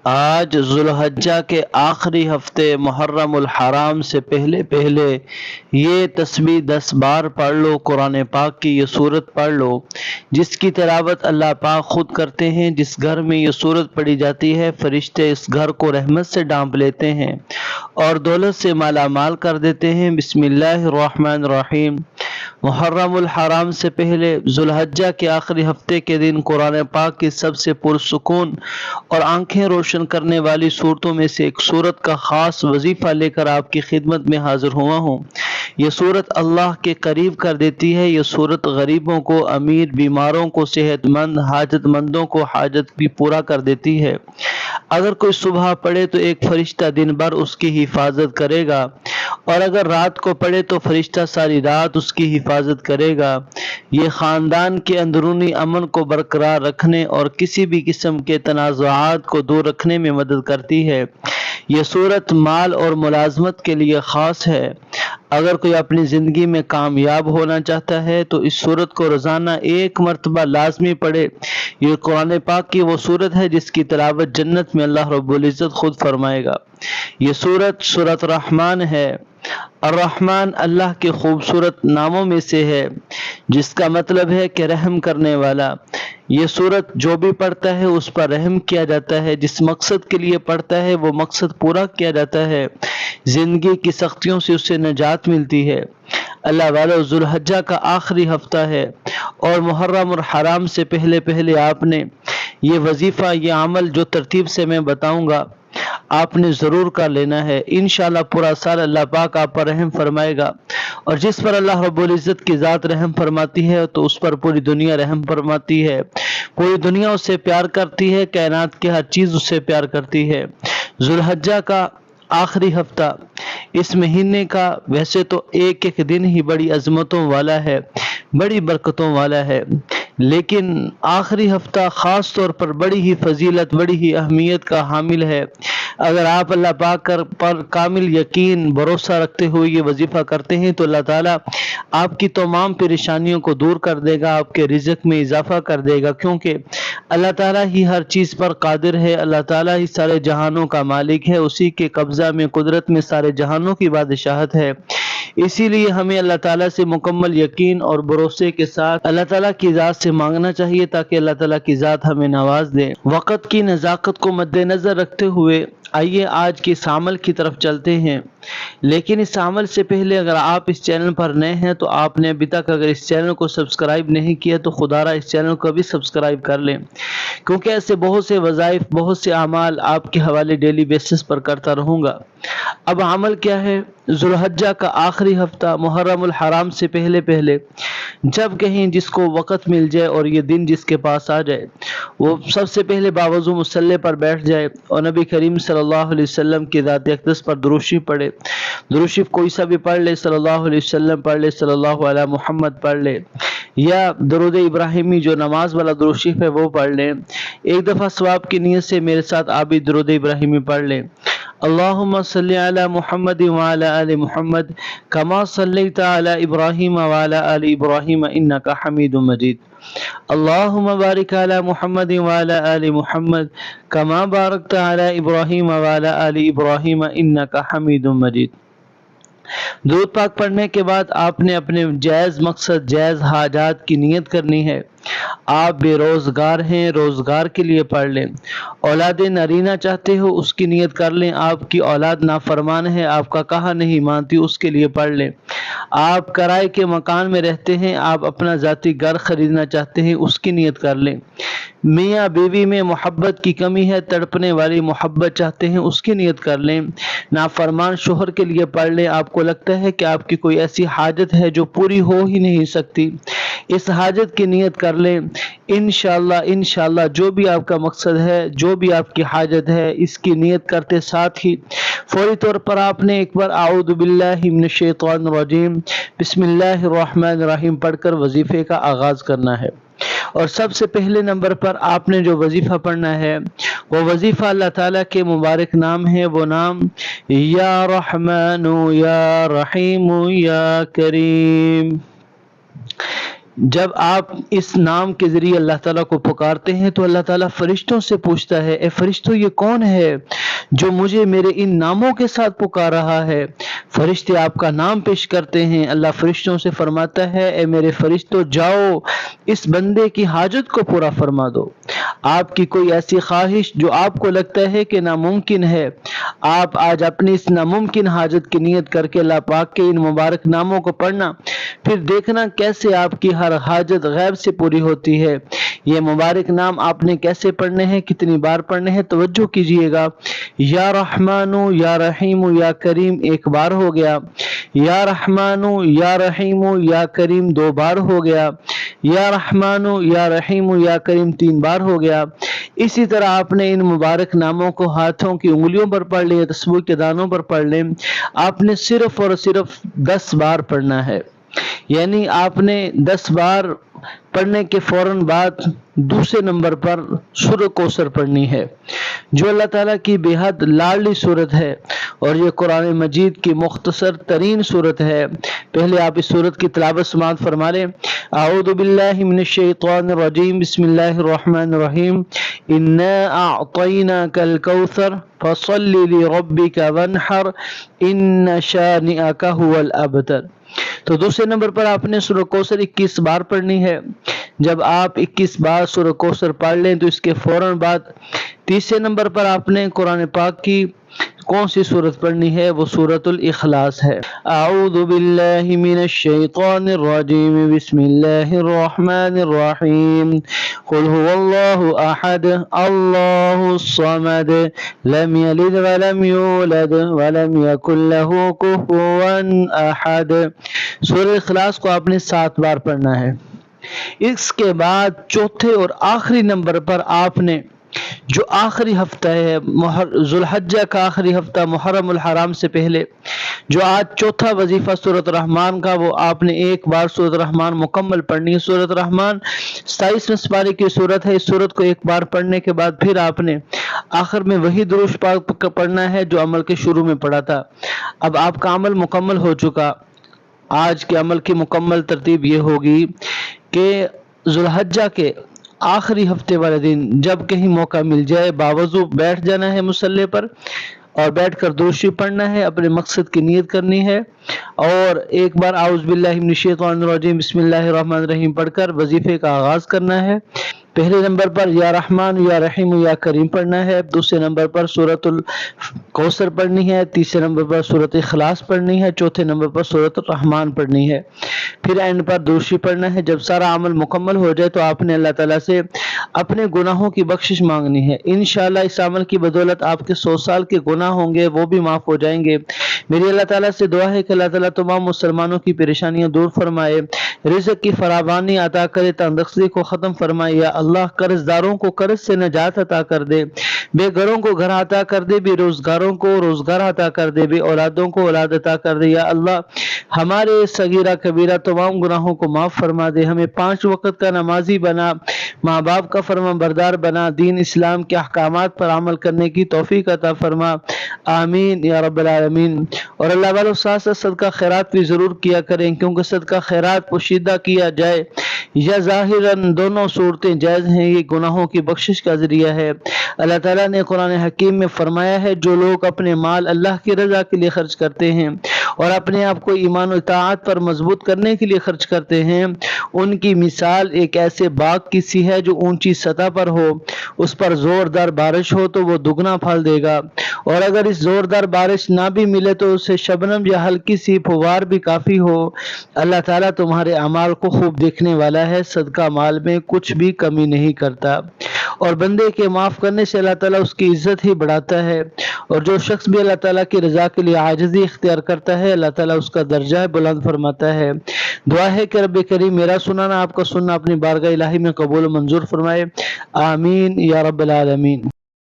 آج ذوالحجہ کے آخری ہفتے محرم الحرام سے پہلے پہلے یہ تسبیح 10 بار پڑھ لو۔ قرآن پاک کی یہ صورت پڑھ لو جس کی تلاوت اللہ پاک خود کرتے ہیں۔ جس گھر میں یہ صورت پڑھی جاتی ہے فرشتے اس گھر کو رحمت سے ڈھانپ لیتے ہیں اور دولت سے مالا مال کر دیتے ہیں۔ بسم اللہ الرحمن الرحیم۔ محرم الحرام سے پہلے ذوالحجہ کے آخری ہفتے کے دن قرآن پاک کی سب سے پرسکون اور آنکھیں روشن کرنے والی صورتوں میں سے ایک صورت کا خاص وظیفہ لے کر آپ کی خدمت میں حاضر ہوا ہوں۔ یہ صورت اللہ کے قریب کر دیتی ہے۔ یہ صورت غریبوں کو، امیر، بیماروں کو صحت مند، حاجت مندوں کو حاجت بھی پورا کر دیتی ہے۔ اگر کوئی صبح پڑھے تو ایک فرشتہ دن بھر اس کی حفاظت کرے گا، اور اگر رات کو پڑھے تو فرشتہ ساری رات اس کی حفاظت کرے گا۔ یہ خاندان کے اندرونی امن کو برقرار رکھنے اور کسی بھی قسم کے تنازعات کو دور رکھنے میں مدد کرتی ہے۔ یہ صورت مال اور ملازمت کے لیے خاص ہے۔ اگر کوئی اپنی زندگی میں کامیاب ہونا چاہتا ہے تو اس صورت کو روزانہ 1 مرتبہ لازمی پڑھے۔ یہ قرآن پاک کی وہ صورت ہے جس کی تلاوت جنت میں اللہ رب العزت خود فرمائے گا۔ یہ سورت الرحمن ہے۔ الرحمن اللہ کے خوبصورت ناموں میں سے ہے جس کا مطلب ہے کہ رحم کرنے والا۔ یہ سورت جو بھی پڑھتا ہے اس پر رحم کیا جاتا ہے، جس مقصد کے لیے پڑھتا ہے وہ مقصد پورا کیا جاتا ہے، زندگی کی سختیوں سے اسے نجات ملتی ہے۔ اللہ والو، ذوالحجہ کا آخری ہفتہ ہے اور محرم الحرام سے پہلے پہلے آپ نے یہ وظیفہ، یہ عمل جو ترتیب سے میں بتاؤں گا آپ نے ضرور کر لینا ہے۔ انشاءاللہ پورا سال اللہ پاک آپ پر رحم فرمائے گا، اور جس پر اللہ رب العزت کی ذات رحم فرماتی ہے تو اس پر پوری دنیا رحم فرماتی ہے۔ پوری دنیا اس سے پیار کرتی ہے، کائنات کی ہر چیز اس سے پیار کرتی ہے۔ ذوالحجہ کا آخری ہفتہ اس مہینے کا ویسے تو ایک ایک دن ہی بڑی عظمتوں والا ہے، بڑی برکتوں والا ہے، لیکن آخری ہفتہ خاص طور پر بڑی ہی فضیلت، بڑی ہی اہمیت کا حامل ہے۔ اگر آپ اللہ پاک پر کامل یقین، بھروسہ رکھتے ہوئے یہ وظیفہ کرتے ہیں تو اللہ تعالیٰ آپ کی تمام پریشانیوں کو دور کر دے گا، آپ کے رزق میں اضافہ کر دے گا، کیونکہ اللہ تعالیٰ ہی ہر چیز پر قادر ہے، اللہ تعالیٰ ہی سارے جہانوں کا مالک ہے، اسی کے قبضہ میں، قدرت میں سارے جہانوں کی بادشاہت ہے۔ اسی لیے ہمیں اللہ تعالیٰ سے مکمل یقین اور بھروسے کے ساتھ اللہ تعالیٰ کی ذات سے مانگنا چاہیے تاکہ اللہ تعالیٰ کی ذات ہمیں نواز دے۔ وقت کی نزاکت کو مد نظر رکھتے ہوئے آئیے آج کے اس عمل کی طرف چلتے ہیں، لیکن اس عمل سے پہلے اگر آپ اس چینل پر نئے ہیں تو آپ نے ابھی تک اگر اس چینل کو سبسکرائب نہیں کیا تو خدا را اس چینل کو بھی سبسکرائب کر لیں، کیونکہ ایسے بہت سے وظائف، بہت سے اعمال آپ کے حوالے ڈیلی بیسس پر کرتا رہوں گا۔ اب عمل کیا ہے؟ ذوالحجہ کا آخری ہفتہ محرم الحرام سے پہلے پہلے جب کہیں جس کو وقت مل جائے اور یہ دن جس کے پاس آ جائے، وہ سب سے پہلے باوضو مصلی پر بیٹھ جائے اور نبی کریم صلی اللہ علیہ وسلم کی ذات اقدس پر درود شریف پڑھے۔ درود شریف کوئی سا بھی پڑھ لے، صلی اللہ علیہ وسلم پڑھ لے، صلی اللہ علیہ محمد پڑھ لے، یا درود ابراہیمی جو نماز والا درود شریف ہے وہ پڑھ لیں۔ ایک دفعہ ثواب کی نیت سے میرے ساتھ آپ بھی درود ابراہیمی پڑھ لیں۔ اللہم صلی علی محمد وعلی آل محمد کما صلیت علی ابراہیم وعلی آل ابراہیم انک حمید مجید۔ اللہم بارک علی محمد وعلی آل محمد کما بارکت علی ابراہیم وعلی آل ابراہیم انک حمید مجید۔ درود پاک پڑھنے کے بعد آپ نے اپنے جائز مقصد، جائز حاجات کی نیت کرنی ہے۔ آپ بے روزگار ہیں، روزگار کے لیے پڑھ لیں۔ اولاد نرینہ چاہتے ہو، اس کی نیت کر لیں۔ آپ کی اولاد نافرمان ہے، آپ کا کہا نہیں مانتی، اس کے لیے پڑھ لیں۔ آپ کرائے کے مکان میں رہتے ہیں، آپ اپنا ذاتی گھر خریدنا چاہتے ہیں، اس کی نیت کر لیں۔ میاں بیوی میں محبت کی کمی ہے، تڑپنے والی محبت چاہتے ہیں، اس کی نیت کر لیں۔ نافرمان شوہر کے لیے پڑھ لیں۔ آپ کو لگتا ہے کہ آپ کی کوئی ایسی حاجت ہے جو پوری ہو ہی نہیں سکتی، اس حاجت کی نیت کر لیں۔ انشاءاللہ جو بھی آپ کا مقصد ہے، جو بھی آپ کی حاجت ہے، اس کی نیت کرتے ساتھ ہی فوری طور پر آپ نے ایک بار اعوذ باللہ من الشیطان الرجیم بسم اللہ الرحمن الرحیم پڑھ کر وظیفے کا آغاز کرنا ہے۔ اور سب سے پہلے نمبر پر آپ نے جو وظیفہ پڑھنا ہے وہ وظیفہ اللہ تعالیٰ کے مبارک نام ہے، وہ نام یا رحمان یا رحیم یا کریم۔ جب آپ اس نام کے ذریعے اللہ تعالیٰ کو پکارتے ہیں تو اللہ تعالیٰ فرشتوں سے پوچھتا ہے، اے فرشتوں یہ کون ہے جو مجھے میرے ان ناموں کے ساتھ پکار رہا ہے؟ فرشتے آپ کا نام پیش کرتے ہیں، اللہ فرشتوں سے فرماتا ہے، اے میرے فرشتوں جاؤ اس بندے کی حاجت کو پورا فرما دو۔ آپ کی کوئی ایسی خواہش جو آپ کو لگتا ہے کہ ناممکن ہے، آپ آج اپنی اس ناممکن حاجت کی نیت کر کے اللہ پاک کے ان مبارک ناموں کو پڑھنا، پھر دیکھنا کیسے آپ کی ہر حاجت غیب سے پوری ہوتی ہے۔ یہ مبارک نام آپ نے کیسے پڑھنے ہیں، کتنی بار پڑھنے ہیں، توجہ کیجئے گا۔ یا رحمانو یا رحیم یا کریم ایک بار ہو گیا، یا رحمانو یا رحیم یا کریم 2 بار ہو گیا، یا رحمانو یا رحیم یا کریم 3 بار ہو گیا۔ اسی طرح آپ نے ان مبارک ناموں کو ہاتھوں کی انگلیوں پر پڑھ لیں، تسبیح کے دانوں پر پڑھ لیں۔ آپ نے صرف اور صرف 10 بار پڑھنا ہے، یعنی آپ نے 10 بار پڑھنے کے فوراً بعد دوسرے نمبر پر سورہ کوثر پڑھنی ہے، جو اللہ تعالیٰ کی بے حد لاڈلی صورت ہے، اور یہ قرآن مجید کی مختصر ترین صورت ہے۔ پہلے آپ اس صورت کی تلاوت سماعت فرما لیں۔ اعوذ باللہ من الشیطان الرجیم، بسم اللہ الرحمن الرحیم، انا اعطیناک الکوثر فصل لربک وانحر ان شانئک هو الابتر۔ تو دوسرے نمبر پر آپ نے سورہ کوثر 21 بار پڑھنی ہے۔ جب آپ 21 بار سورہ کوثر پڑھ لیں تو اس کے فوراً بعد تیسرے نمبر پر آپ نے قرآن پاک کی کون سی سورت پڑھنی ہے؟ وہ سورۃ الاخلاص ہے۔ اعوذ باللہ من الشیطان الرجیم، بسم اللہ الرحمن الرحیم، قل هو اللہ احد اللہ الصمد لم یلد ولم یولد ولم یکن له کفوا احد۔ سورہ اخلاص کو آپ نے 7 بار پڑھنا ہے۔ اس کے بعد چوتھے اور آخری نمبر پر آپ نے جو آخری ہفتہ ہے، ذوالحجہ کا آخری ہفتہ محرم الحرام سے پہلے، جو آج چوتھا وظیفہ سورۃ الرحمن کا، وہ آپ نے 1 بار سورۃ الرحمن مکمل پڑھنی ہے۔ سورۃ الرحمن 27ویں سپارے کی سورت ہے۔ اس سورت کو 1 بار پڑھنے کے بعد پھر آپ نے آخر میں وہی درود پاک پڑھنا ہے جو عمل کے شروع میں پڑھا تھا۔ اب آپ کا عمل مکمل ہو چکا۔ آج کے عمل کی مکمل ترتیب یہ ہوگی کہ ذوالحجہ کے آخری ہفتے والے دن جب کہیں موقع مل جائے، باوضو بیٹھ جانا ہے مصلی پر، اور بیٹھ کر درود شریف پڑھنا ہے، اپنے مقصد کی نیت کرنی ہے، اور 1 بار اعوذ باللہ من الشیطان الرجیم بسم اللہ الرحمن الرحیم پڑھ کر وظیفے کا آغاز کرنا ہے۔ پہلے نمبر پر یا رحمان یا رحیم یا کریم پڑھنا ہے، دوسرے نمبر پر سورۃ الکوثر پڑھنی ہے، تیسرے نمبر پر سورۃ اخلاص پڑھنی ہے، چوتھے نمبر پر سورۃ الرحمن پڑھنی ہے، پھر اینڈ پر درود شریف پڑھنا ہے۔ جب سارا عمل مکمل ہو جائے تو آپ نے اللہ تعالیٰ سے اپنے گناہوں کی بخشش مانگنی ہے۔ انشاءاللہ اس عمل کی بدولت آپ کے 100 سال کے گناہ ہوں گے، وہ بھی معاف ہو جائیں گے۔ میری اللہ تعالیٰ سے دعا ہے کہ اللہ تعالیٰ تمام مسلمانوں کی پریشانیاں دور فرمائے، رزق کی فراوانی عطا کرے، تندرستی کو ختم فرمائے۔ یا اللہ قرض داروں کو قرض سے نجات عطا کر دے، بے گھروں کو گھر عطا کر دے، بے روزگاروں کو روزگار عطا کر دے، بے اولادوں کو اولاد عطا کر دے۔ یا اللہ ہمارے صغیرہ کبیرہ تمام گناہوں کو معاف فرما دے، ہمیں 5 وقت کا نمازی بنا، ماں باپ کا فرما بردار بنا، دین اسلام کے احکامات پر عمل کرنے کی توفیق عطا فرما، آمین یا رب العالمین۔ اور اللہ والوں ساتھ ساتھ صدقہ خیرات بھی ضرور کیا کریں، کیونکہ صدقہ خیرات پوشیدہ کیا جائے یا ظاہراً دونوں صورتیں جائز ہیں، یہ گناہوں کی بخشش کا ذریعہ ہے۔ اللہ تعالیٰ نے قرآن حکیم میں فرمایا ہے، جو لوگ اپنے مال اللہ کی رضا کے لیے خرچ کرتے ہیں اور اپنے آپ کو ایمان و اطاعت پر مضبوط کرنے کے لیے خرچ کرتے ہیں، ان کی مثال ایک ایسے باغ کی سی ہے جو اونچی سطح پر ہو، اس پر زوردار بارش ہو تو وہ دگنا پھل دے گا، اور اگر اس زوردار بارش نہ بھی ملے تو اسے شبنم یا ہلکی سی پھوار بھی کافی ہو۔ اللہ تعالیٰ تمہارے اعمال کو خوب دیکھنے والا ہے، صدقہ مال میں کچھ بھی کمی نہیں کرتا، اور بندے کے معاف کرنے سے اللہ تعالیٰ اس کی عزت ہی بڑھاتا ہے، اور جو شخص بھی اللہ تعالیٰ کی رضا کے لیے عاجزی اختیار کرتا ہے اللہ تعالیٰ اس کا درجہ بلند فرماتا ہے۔ دعا ہے کہ رب کریم میرا سنانا، آپ کا سننا اپنی بارگاہ الہی میں قبول و منظور فرمائے، آمین یا رب العالمین۔